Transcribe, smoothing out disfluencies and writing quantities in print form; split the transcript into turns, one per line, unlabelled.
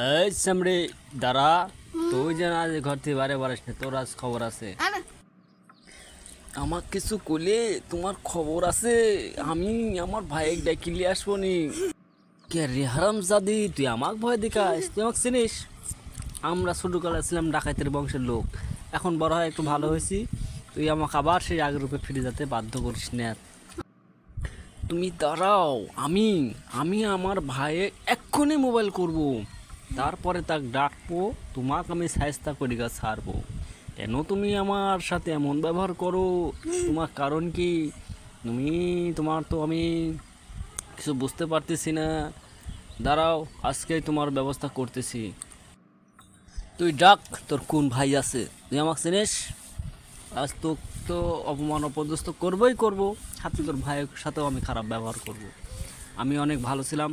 এই সামরে দাঁড়া। তুই যেন আজ ঘর থেকে বারে বারিস না, তোর আজ খবর আছে। আমার কিছু কইলে তোমার খবর আছে। আমি আমার ভাই ডাকিলে আসবো নি। কে রে হারামজাদি, তুই আমাকে ভয় দেখাস? তুই আমাকে চিনিস? আমরা ছোটকালে ছিলাম ডাকাতের বংশের লোক। এখন বড় হয় একটু ভালো হয়েছি, তুই আমাকে আবার সেই আগের রূপে ফিরে যেতে বাধ্য করিস না। তুমি দাঁড়াও, আমি আমি আমার ভাইয়ে এক্ষুনি মোবাইল করব, তারপরে তাকে ডাকবো, তোমাকে আমি সায়স্তা করি গা ছাড়বো। কেন তুমি আমার সাথে এমন ব্যবহার করো? তোমার কারণ কি? তুমি তোমার তো আমি কিছু বুঝতে পারতেছি না। দাঁড়াও, আজকেই তোমার ব্যবস্থা করতেছি। তুই ডাক, তোর কোন ভাই আছে? তুই আমাকে চিনিস? আজ তো তো অপমান অপদস্থ করবই করব, সাথে তোর ভাইয়ের সাথেও আমি খারাপ ব্যবহার করব। আমি অনেক ভালো ছিলাম।